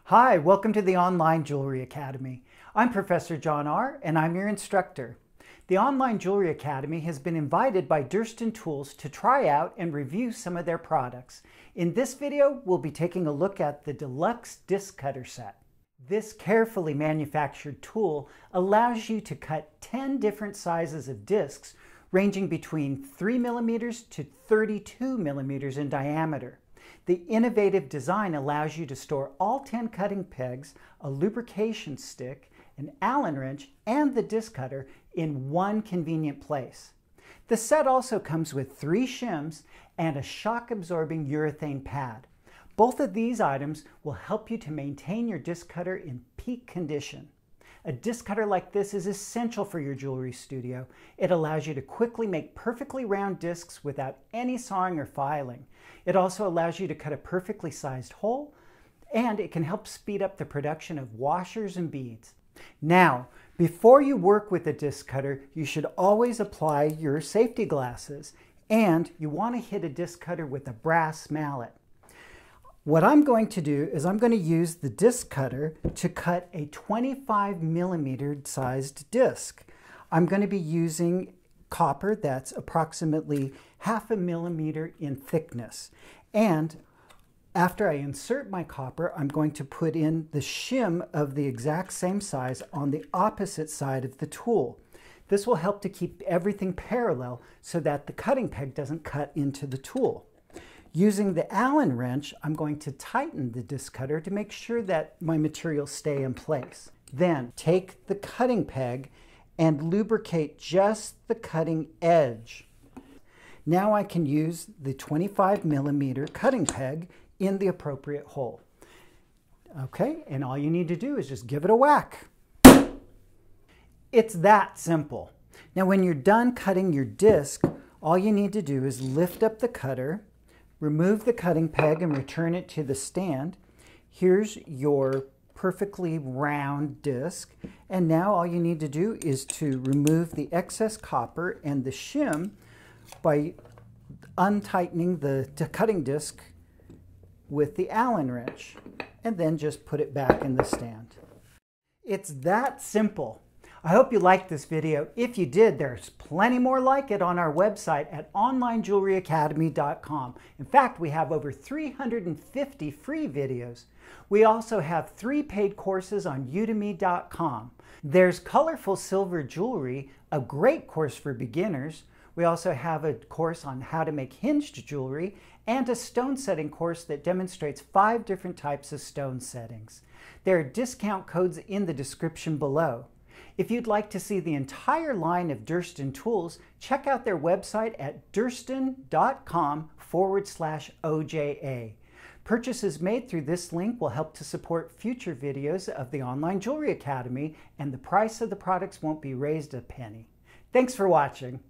Hi, welcome to the Online Jewelry Academy. I'm Professor John Ahr, and I'm your instructor. The Online Jewelry Academy has been invited by Durston Tools to try out and review some of their products. In this video, we'll be taking a look at the Deluxe Disc Cutter set. This carefully manufactured tool allows you to cut 10 different sizes of discs, ranging between 3 millimeters to 32 millimeters in diameter. The innovative design allows you to store all 10 cutting pegs, a lubrication stick, an Allen wrench, and the disc cutter in one convenient place. The set also comes with 3 shims and a shock-absorbing urethane pad. Both of these items will help you to maintain your disc cutter in peak condition. A disc cutter like this is essential for your jewelry studio. It allows you to quickly make perfectly round discs without any sawing or filing. It also allows you to cut a perfectly sized hole, and it can help speed up the production of washers and beads. Now, before you work with a disc cutter, you should always apply your safety glasses, and you want to hit a disc cutter with a brass mallet. What I'm going to do is I'm going to use the disc cutter to cut a 25 millimeter sized disc. I'm going to be using copper that's approximately 0.5 millimeter in thickness. And after I insert my copper, I'm going to put in the shim of the exact same size on the opposite side of the tool. This will help to keep everything parallel so that the cutting peg doesn't cut into the tool. Using the Allen wrench, I'm going to tighten the disc cutter to make sure that my materials stay in place. Then take the cutting peg and lubricate just the cutting edge. Now I can use the 25 millimeter cutting peg in the appropriate hole. Okay, and all you need to do is just give it a whack. It's that simple. Now when you're done cutting your disc, all you need to do is lift up the cutter, remove the cutting peg and return it to the stand. Here's your perfectly round disc. And now all you need to do is to remove the excess copper and the shim by untightening the cutting disc with the Allen wrench, and then just put it back in the stand. It's that simple. I hope you liked this video. If you did, there's plenty more like it on our website at onlinejewelryacademy.com. In fact, we have over 350 free videos. We also have 3 paid courses on udemy.com. There's Colorful Silver Jewelry, a great course for beginners. We also have a course on how to make hinged jewelry and a stone setting course that demonstrates 5 different types of stone settings. There are discount codes in the description below. If you'd like to see the entire line of Durston tools, check out their website at durston.com/OJA. Purchases made through this link will help to support future videos of the Online Jewelry Academy, and the price of the products won't be raised a penny. Thanks for watching.